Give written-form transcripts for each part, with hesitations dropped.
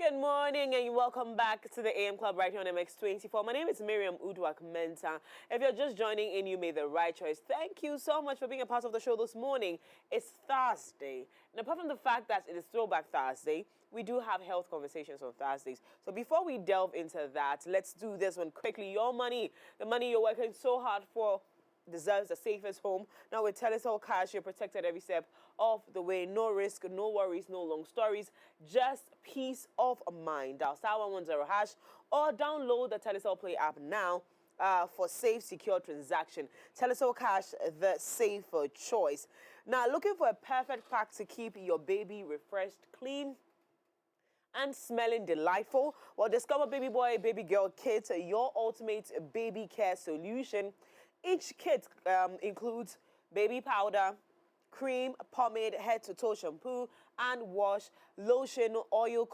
Good morning and welcome back to the AM Club right here on MX24. My name is Miriam Udwak Menta. If you're just joining in, you made the right choice. Thank you so much for being a part of the show this morning. It's Thursday. And apart from the fact that it is Throwback Thursday, we do have health conversations on Thursdays. So before we delve into that, let's do this one quickly. Your money, the money you're working so hard for, deserves the safest home. Now with Telecel Cash, you're protected every step of the way. No risk, no worries, no long stories, just peace of mind. Dial *110# or download the Telecel Play app now for safe, secure transaction. Telecel Cash, the safer choice. Now, looking for a perfect pack to keep your baby refreshed, clean, and smelling delightful? Well, discover Baby Boy, Baby Girl Kit, your ultimate baby care solution. Each kit includes baby powder, cream, pomade, head to toe shampoo and wash, lotion, oil,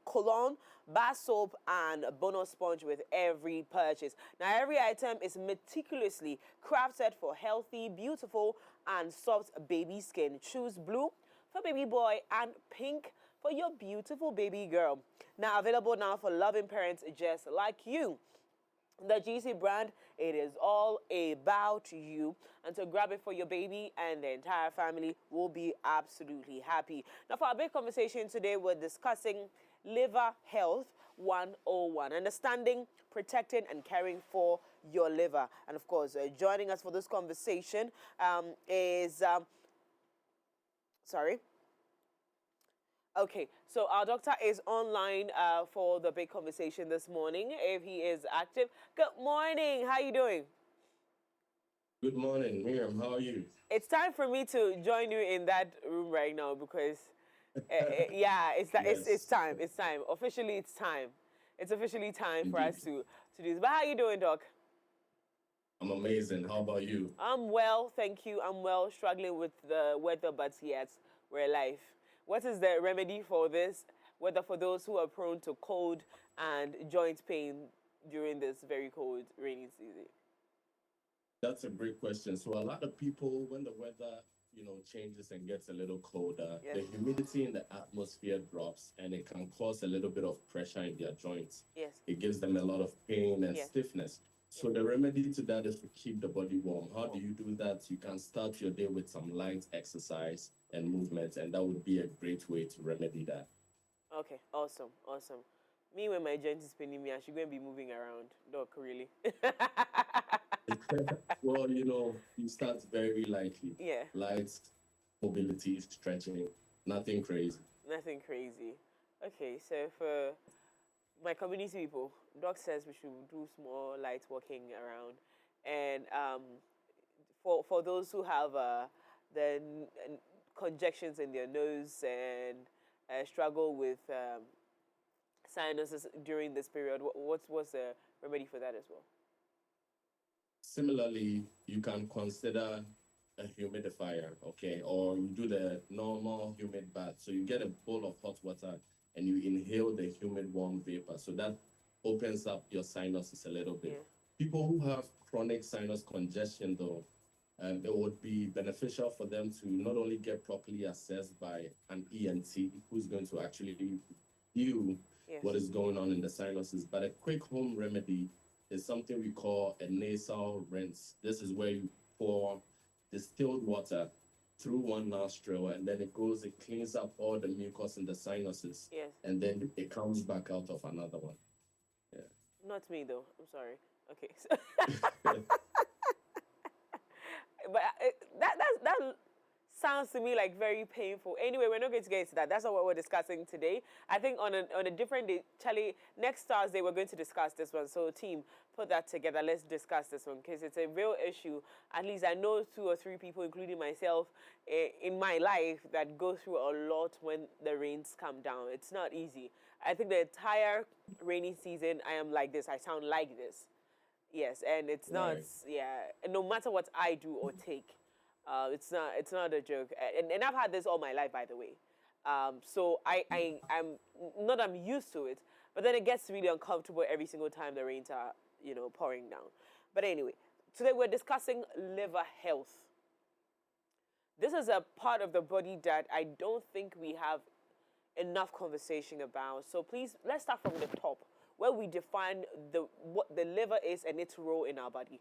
cologne, bar soap, and bonus sponge with every purchase. Now, every item is meticulously crafted for healthy, beautiful, and soft baby skin. Choose blue for baby boy and pink for your beautiful baby girl. Now, available now for loving parents just like you. The GC brand, it is all about you. And to grab it for your baby and the entire family will be absolutely happy. Now, for our big conversation today, we're discussing liver health 101. Understanding, protecting, and caring for your liver. And of course, joining us for this conversation is... sorry. Okay, so our doctor is online for the big conversation this morning, if he is active. Good morning. How are you doing? Good morning, Miriam. How are you? It's time for me to join you in that room right now because, yeah, it's Yes, time. It's time. Officially, it's time. It's officially time for us indeed. to do this. But how are you doing, Doc? I'm amazing. How about you? I'm well, thank you. I'm well, struggling with the weather, but yet we're alive. What is the remedy for this? Whether for those who are prone to cold and joint pain during this very cold, rainy season? That's a great question. So a lot of people, when the weather, changes and gets a little colder, Yes, the humidity in the atmosphere drops and it can cause a little bit of pressure in their joints. yes, It gives them a lot of pain and yes, stiffness. yes. So the remedy to that is to keep the body warm. How do Warm. you do that? You can start your day with some light exercise and movement, and that would be a great way to remedy that. Okay, awesome, awesome. Me, when my joint is paining me, I should go and be moving around. Doc, really? Well, you start very lightly. Yeah, Light mobility, stretching, nothing crazy. nothing crazy. Okay, so for my community people, Doc says we should do small light walking around, and for those who have congestions in their nose and struggle with sinuses during this period, what's the remedy for that as well? Similarly, you can consider a humidifier, okay? Or you do the normal humid bath. So you get a bowl of hot water and you inhale the humid warm vapor. So that opens up your sinuses a little bit. Yeah. People who have chronic sinus congestion, though, it would be beneficial for them to not only get properly assessed by an ENT who's going to actually review what Yes. is going on in the sinuses, but a quick home remedy is something we call a nasal rinse. This is where you pour distilled water through one nostril and then it cleans up all the mucus in the sinuses Yes. and then it comes back out of another one. Yeah. Not me though. I'm sorry. Okay. So, but that sounds to me like very painful. Anyway, we're not going to get into that. That's not what we're discussing today. I think on a different day, Charlie, next Thursday we're going to discuss this one. So team, put that together. Let's discuss this one because it's a real issue. At least I know 2 or 3 people, including myself, in my life that go through a lot when the rains come down. It's not easy. I think the entire rainy season, I am like this. I sound like this. Yes, and it's not, Right. yeah, and no matter what I do or take, it's not a joke. And I've had this all my life, by the way. So I'm not, I'm used to it, but then it gets really uncomfortable every single time the rains are, pouring down. But anyway, today we're discussing liver health. This is a part of the body that I don't think we have enough conversation about. So please, let's start from the top, where we define what the liver is and its role in our body.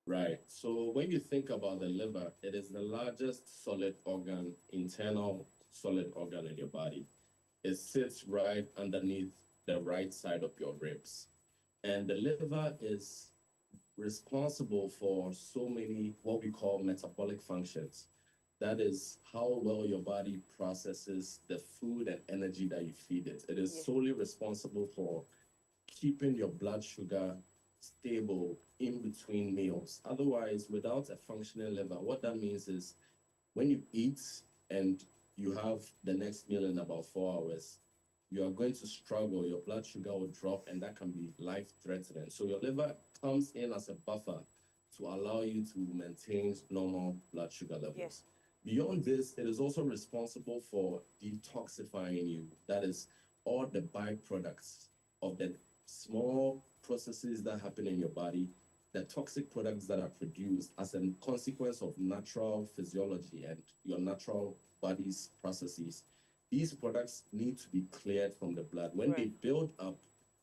Right. So when you think about the liver, it is the largest solid organ, internal solid organ in your body. It sits right underneath the right side of your ribs. And the liver is responsible for so many what we call metabolic functions. That is how well your body processes the food and energy that you feed it. It is Yeah. solely responsible for keeping your blood sugar stable in between meals. Otherwise, without a functioning liver, what that means is when you eat and you have the next meal in about 4 hours, you are going to struggle. Your blood sugar will drop, and that can be life threatening. So, your liver comes in as a buffer to allow you to maintain normal blood sugar levels. Yes. Beyond this, it is also responsible for detoxifying you. That is all the byproducts of the small processes that happen in your body, the toxic products that are produced as a consequence of natural physiology and your natural body's processes. These products need to be cleared from the blood. When they Right. build up,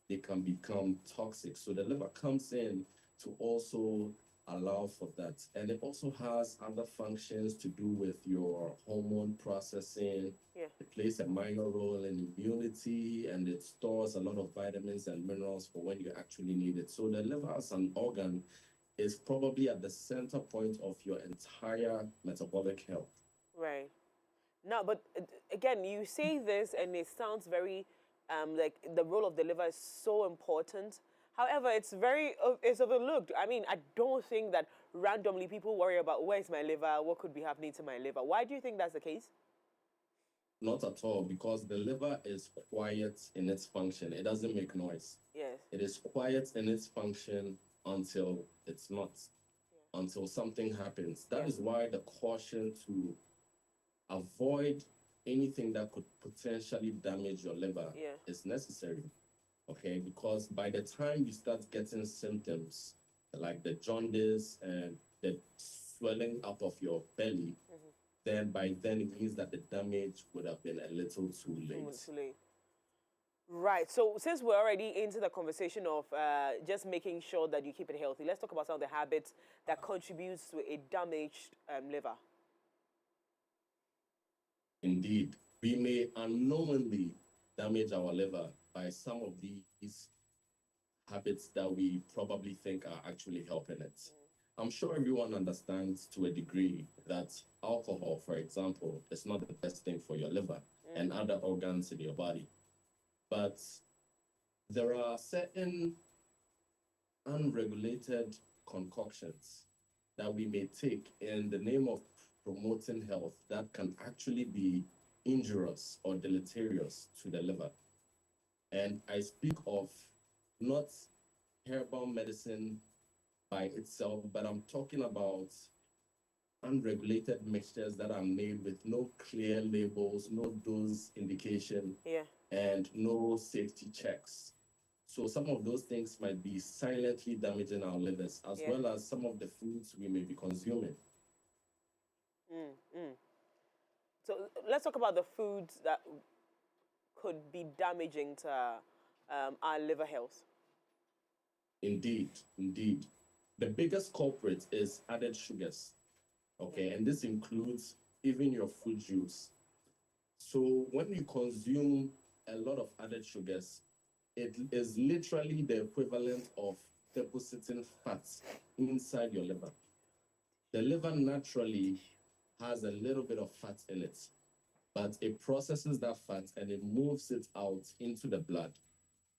they can become toxic. So the liver comes in to also allow for that. And it also has other functions to do with your hormone processing. Yeah. It plays a minor role in immunity, and it stores a lot of vitamins and minerals for when you actually need it. So the liver as an organ is probably at the center point of your entire metabolic health. Right. No, but again, you say this and it sounds very like the role of the liver is so important. However, it's overlooked. I mean, I don't think that randomly people worry about where's my liver, what could be happening to my liver. Why do you think that's the case? Not at all, because the liver is quiet in its function. It doesn't make noise. Yes. It is quiet in its function until it's not, until something happens. That Yeah. is why the caution to avoid anything that could potentially damage your liver Yeah. is necessary. Okay, because by the time you start getting symptoms like the jaundice and the swelling up of your belly, then by then it means that the damage would have been a little too late. Too late. Right. So since we're already into the conversation of just making sure that you keep it healthy, let's talk about some of the habits that contributes to a damaged liver. Indeed, we may unknowingly damage our liver by some of these habits that we probably think are actually helping it. I'm sure everyone understands to a degree that alcohol, for example, is not the best thing for your liver and other organs in your body. But there are certain unregulated concoctions that we may take in the name of promoting health that can actually be injurious or deleterious to the liver. And I speak of not herbal medicine by itself, but I'm talking about unregulated mixtures that are made with no clear labels, no dose indication, Yeah. and no safety checks. So some of those things might be silently damaging our livers, as Yeah. well as some of the foods we may be consuming. So let's talk about the foods that could be damaging to our liver health. Indeed, indeed. The biggest culprit is added sugars. Okay, and this includes even your fruit juice. So when you consume a lot of added sugars, it is literally the equivalent of depositing fats inside your liver. The liver naturally has a little bit of fat in it, but it processes that fat and it moves it out into the blood.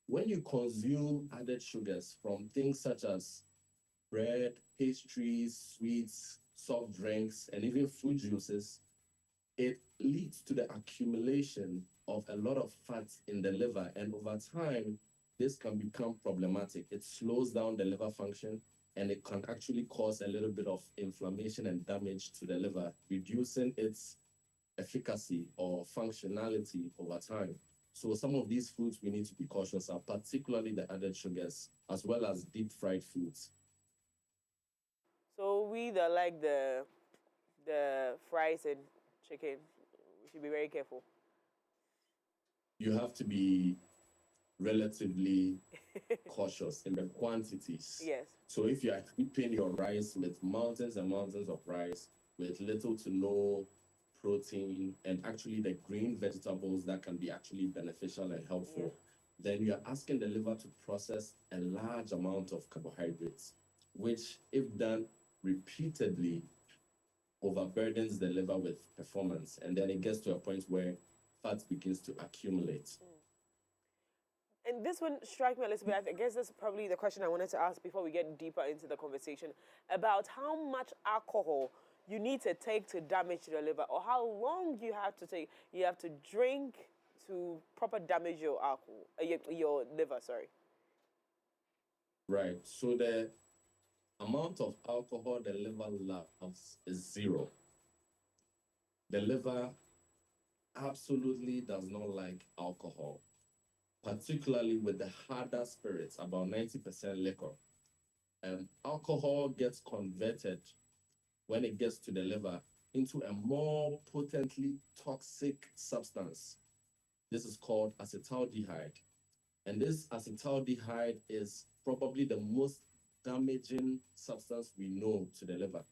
When you consume added sugars from things such as bread, pastries, sweets, soft drinks, and even fruit juices, it leads to the accumulation of a lot of fats in the liver. And over time, this can become problematic. It slows down the liver function and it can actually cause a little bit of inflammation and damage to the liver, reducing its efficacy or functionality over time. So some of these foods we need to be cautious of, particularly the added sugars, as well as deep fried foods. So we that like the fries and chicken, we should be very careful? You have to be relatively cautious in the quantities. Yes. So if you are eating your rice with mountains and mountains of rice with little to no protein and actually the green vegetables that can be actually beneficial and helpful, then you're asking the liver to process a large amount of carbohydrates, which, if done repeatedly, overburdens the liver with performance. And then it gets to a point where fat begins to accumulate. And this one struck me a little bit. I guess that's probably the question I wanted to ask before we get deeper into the conversation about how much alcohol you need to take to damage the liver, or how long you have to take. You have to drink to proper damage your alcohol, your liver. Sorry. Right. So the amount of alcohol the liver loves is 0. The liver absolutely does not like alcohol, particularly with the harder spirits, about 90% liquor. Alcohol gets converted when it gets to the liver into a more potently toxic substance. This is called acetaldehyde. And this acetaldehyde is probably the most damaging substance we know to the liver.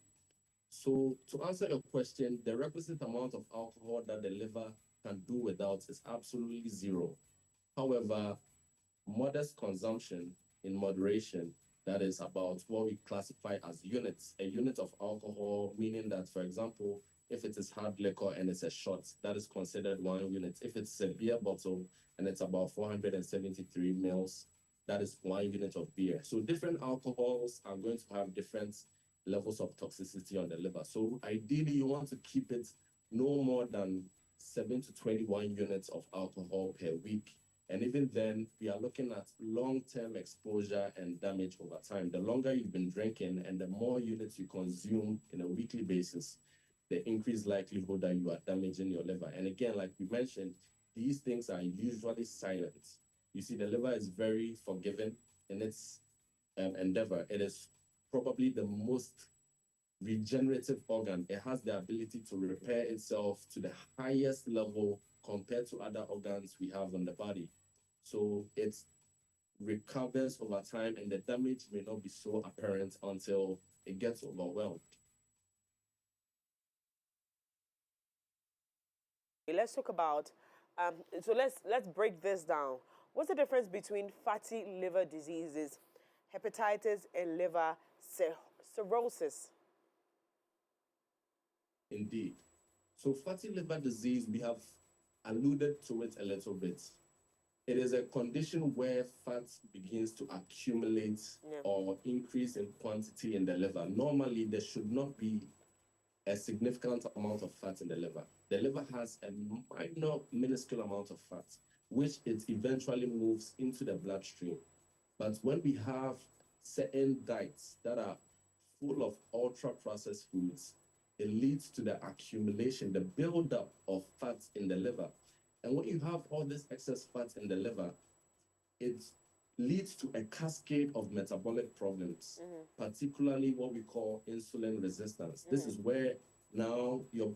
So, to answer your question, the requisite amount of alcohol that the liver can do without is absolutely 0. However, modest consumption in moderation, that is about what we classify as units. A unit of alcohol, meaning that, for example, if it is hard liquor and it's a shot, that is considered 1 unit. If it's a beer bottle and it's about 473 mils, that is 1 unit of beer. So different alcohols are going to have different levels of toxicity on the liver. So ideally, you want to keep it no more than 7 to 21 units of alcohol per week. And even then, we are looking at long-term exposure and damage over time. The longer you've been drinking and the more units you consume in a weekly basis, the increased likelihood that you are damaging your liver. And again, like we mentioned, these things are usually silent. You see, the liver is very forgiving in its endeavor. It is probably the most regenerative organ. It has the ability to repair itself to the highest level compared to other organs we have on the body. So it recovers over time, and the damage may not be so apparent until it gets overwhelmed. Let's talk about. So let's break this down. What's the difference between fatty liver diseases, hepatitis, and liver cirrhosis? Indeed. So fatty liver disease, we have alluded to it a little bit. It is a condition where fat begins to accumulate or increase in quantity in the liver. Normally, there should not be a significant amount of fat in the liver. The liver has a minor, minuscule amount of fat, which it eventually moves into the bloodstream. But when we have certain diets that are full of ultra-processed foods, it leads to the accumulation, the buildup of fat in the liver. And when you have all this excess fat in the liver, it leads to a cascade of metabolic problems, particularly what we call insulin resistance. This is where now your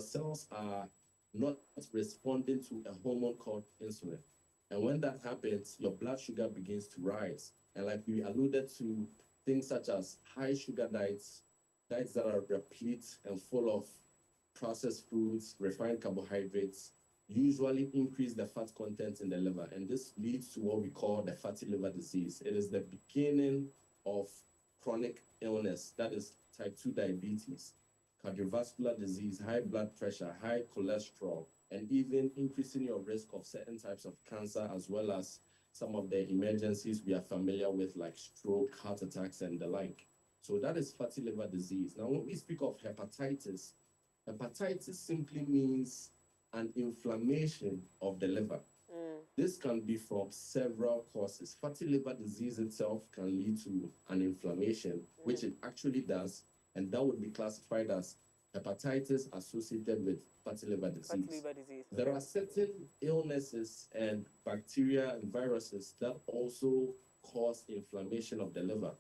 cells are not responding to a hormone called insulin. And when that happens, your blood sugar begins to rise. And like we alluded to, things such as high sugar diets that are replete and full of processed foods, refined carbohydrates, usually increase the fat content in the liver. And this leads to what we call the fatty liver disease. It is the beginning of chronic illness, that is type 2 diabetes, cardiovascular disease, high blood pressure, high cholesterol, and even increasing your risk of certain types of cancer, as well as some of the emergencies we are familiar with, like stroke, heart attacks, and the like. So that is fatty liver disease. Now, when we speak of hepatitis, hepatitis simply means an inflammation of the liver. This can be from several causes. Fatty liver disease itself can lead to an inflammation, which it actually does, and that would be classified as hepatitis associated with fatty liver disease. Fatty liver disease. There are certain illnesses and bacteria and viruses that also cause inflammation of the liver.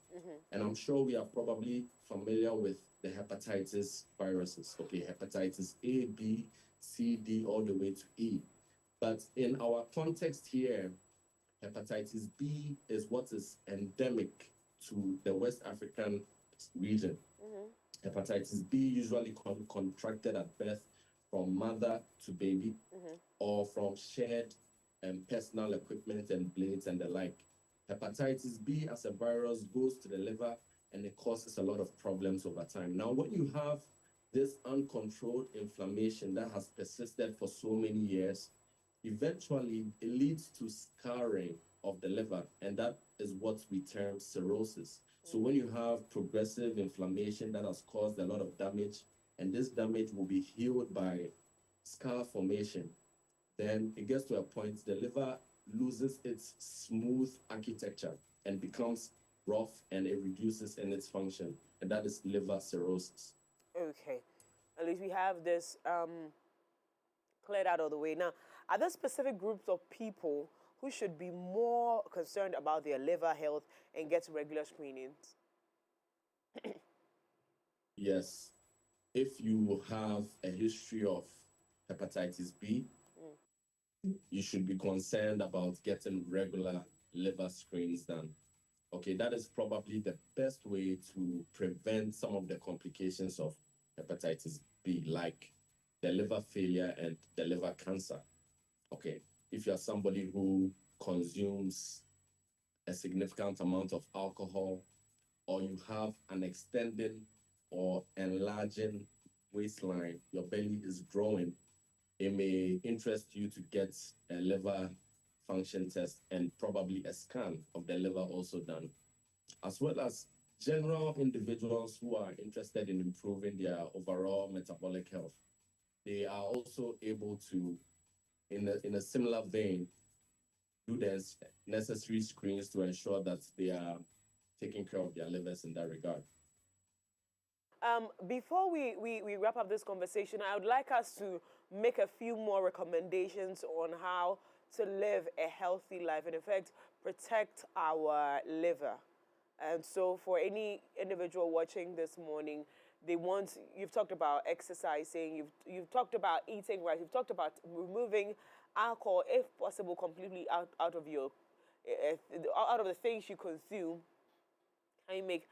And I'm sure we are probably familiar with the hepatitis viruses. Okay, hepatitis A, B, C, D, all the way to E. But in our context here, hepatitis B is what is endemic to the West African region. Hepatitis B usually contracted at birth from mother to baby or from shared personal equipment and blades and the like. Hepatitis B as a virus goes to the liver and it causes a lot of problems over time. Now, when you have this uncontrolled inflammation that has persisted for so many years, eventually it leads to scarring of the liver, and that is what we term cirrhosis. So when you have progressive inflammation that has caused a lot of damage, and this damage will be healed by scar formation, then it gets to a point the liver loses its smooth architecture and becomes rough, and it reduces in its function, and that is liver cirrhosis. Okay. At least we have this cleared out of the way. Now, are there specific groups of people who should be more concerned about their liver health and get regular screenings? Yes, if you have a history of hepatitis B, you should be concerned about getting regular liver screens done. Okay, that is probably the best way to prevent some of the complications of hepatitis B, like the liver failure and the liver cancer. Okay, if you're somebody who consumes a significant amount of alcohol, or you have an extending or enlarging waistline, your belly is growing, it may interest you to get a liver function test and probably a scan of the liver also done, as well as general individuals who are interested in improving their overall metabolic health. They are also able to, in a similar vein, do the necessary screens to ensure that they are taking care of their livers in that regard. Before we wrap up this conversation, I would like us to make a few more recommendations on how to live a healthy life, in effect, protect our liver. And so, for any individual watching this morning, you've talked about exercising, you've talked about eating right, you've talked about removing alcohol, if possible, completely out of your out of the things you consume. Can you make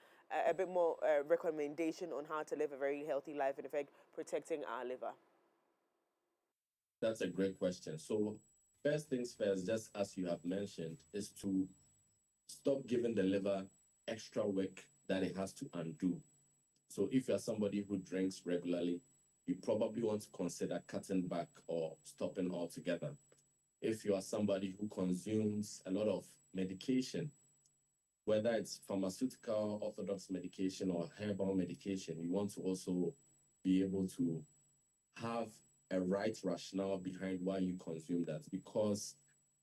a bit more recommendation on how to live a very healthy life, in effect, protecting our liver? That's a great question. So, first things first, just as you have mentioned, is to stop giving the liver extra work that it has to undo. So, if you're somebody who drinks regularly, you probably want to consider cutting back or stopping altogether. If you are somebody who consumes a lot of medication, whether it's pharmaceutical, orthodox medication, or herbal medication, you want to also be able to have a right rationale behind why you consume that, because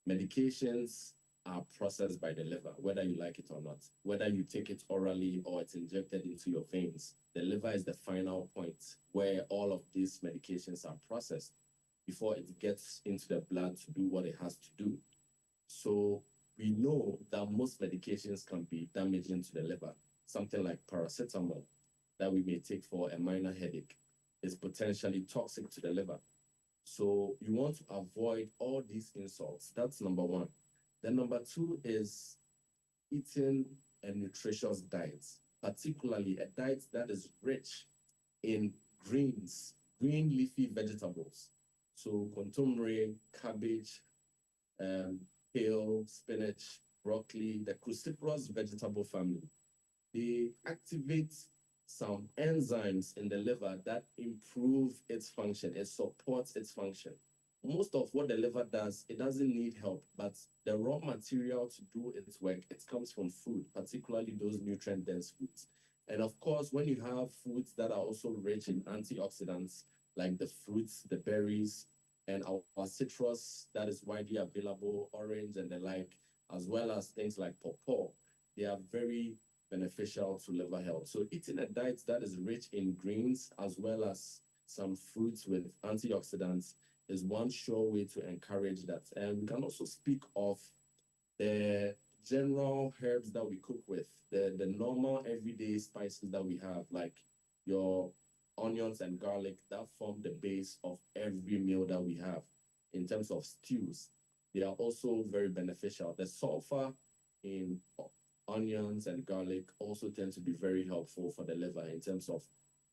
medications are processed by the liver, whether you like it or not. Whether you take it orally or it's injected into your veins, the liver is the final point where all of these medications are processed before it gets into the blood to do what it has to do. So we know that most medications can be damaging to the liver. Something like paracetamol that we may take for a minor headache is potentially toxic to the liver. So you want to avoid all these insults. That's number one. Then number two is eating a nutritious diet, particularly a diet that is rich in greens, green leafy vegetables. So contomere, cabbage, kale, spinach, broccoli, the cruciferous vegetable family. They activate some enzymes in the liver that improve its function, it supports its function. Most of what the liver does, it doesn't need help, but the raw material to do its work, it comes from food, particularly those nutrient dense foods. And of course, when you have foods that are also rich in antioxidants, like the fruits, the berries, and our citrus that is widely available, orange and the like, as well as things like pawpaw, they are very beneficial to liver health. So eating a diet that is rich in greens as well as some fruits with antioxidants is one sure way to encourage that. And we can also speak of the general herbs that we cook with, the normal everyday spices that we have, like your onions and garlic, that form the base of every meal that we have. In terms of stews, they are also very beneficial. The sulfur in onions and garlic also tend to be very helpful for the liver in terms of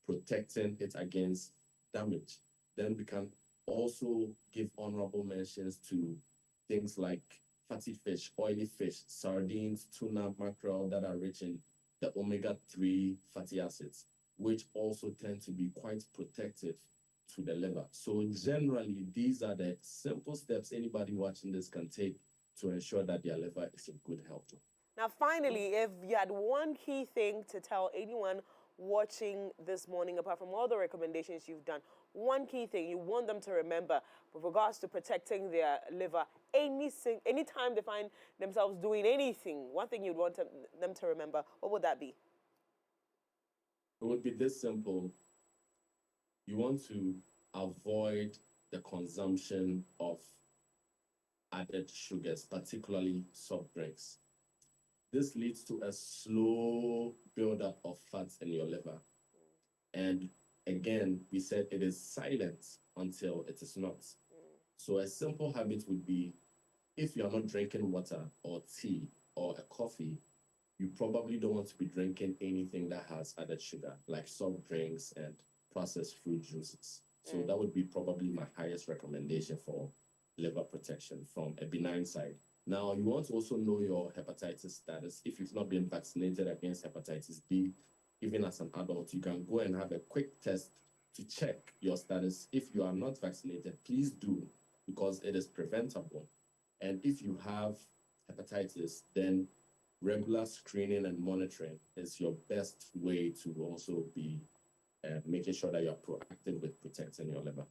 protecting it against damage. Then we can also give honorable mentions to things like fatty fish, oily fish, sardines, tuna, mackerel that are rich in the omega-3 fatty acids, which also tend to be quite protective to the liver. So generally, these are the simple steps anybody watching this can take to ensure that their liver is in good health. Now, finally, if you had one key thing to tell anyone watching this morning, apart from all the recommendations you've done, one key thing you want them to remember with regards to protecting their liver, anytime they find themselves doing anything, one thing you'd want them to remember, what would that be? It would be this simple. You want to avoid the consumption of added sugars, particularly soft drinks. This leads to a slow buildup of fats in your liver. And again, we said it is silent until it is not. So a simple habit would be, if you're not drinking water or tea or a coffee, you probably don't want to be drinking anything that has added sugar, like soft drinks and processed fruit juices. So that would be probably my highest recommendation for liver protection from a benign side. Now, you want to also know your hepatitis status. If you've not been vaccinated against hepatitis B, even as an adult, you can go and have a quick test to check your status. If you are not vaccinated, please do, because it is preventable. And if you have hepatitis, then regular screening and monitoring is your best way to also be making sure that you're proactive with protecting your liver.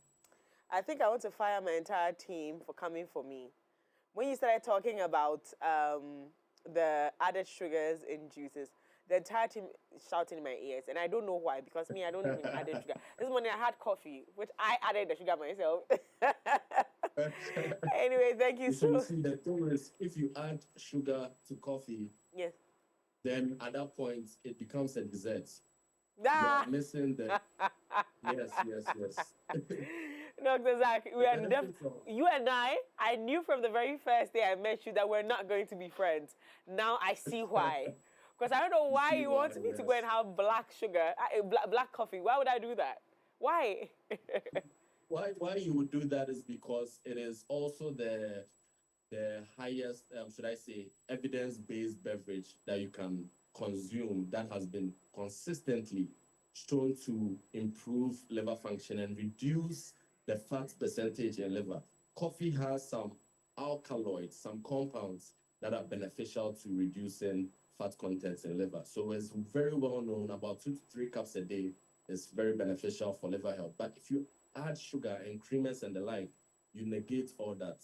I think I want to fire my entire team for coming for me. When you started talking about the added sugars in juices, the entire team is shouting in my ears, and I don't know why, because me, I don't even add sugar. This morning I had coffee, which I added the sugar myself. Anyway, thank you so much. See, the thing is, if you add sugar to coffee, yes, then at that point it becomes a dessert. You are missing the yes. Dr. Zach, you and I knew from the very first day I met you that we're not going to be friends. Now I see why. Because I don't know why you want me to go and have black sugar, black coffee. Why would I do that? Why? Why you would do that is because it is also the highest, should I say, evidence-based beverage that you can consume that has been consistently shown to improve liver function and reduce the fat percentage in liver. Coffee has some alkaloids, some compounds that are beneficial to reducing fat contents in liver. So it's very well known, about 2 to 3 cups a day is very beneficial for liver health. But if you add sugar and creamers and the like, you negate all that.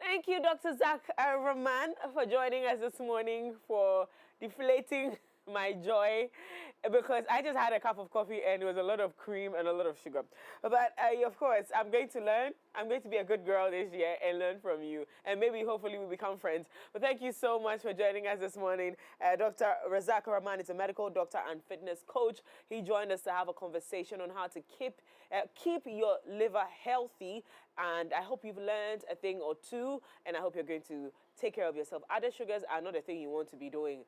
Thank you, Dr. Zach Rahman, for joining us this morning, for deflating my joy, because I just had a cup of coffee and there was a lot of cream and a lot of sugar. But of course, I'm going to learn. I'm going to be a good girl this year and learn from you. And maybe, hopefully, we become friends. But thank you so much for joining us this morning. Dr. Razak Rahman is a medical doctor and fitness coach. He joined us to have a conversation on how to keep your liver healthy. And I hope you've learned a thing or two. And I hope you're going to take care of yourself. Added sugars are not a thing you want to be doing.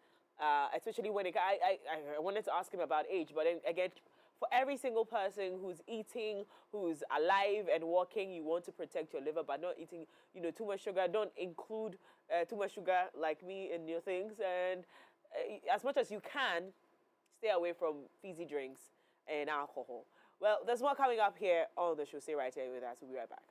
Especially when I wanted to ask him about age, but then again, for every single person who's eating, who's alive and walking, you want to protect your liver by not eating, too much sugar. Don't include too much sugar like me in your things, and as much as you can, stay away from fizzy drinks and alcohol. Well, there's more coming up here on the show. Stay right here with us. We'll be right back.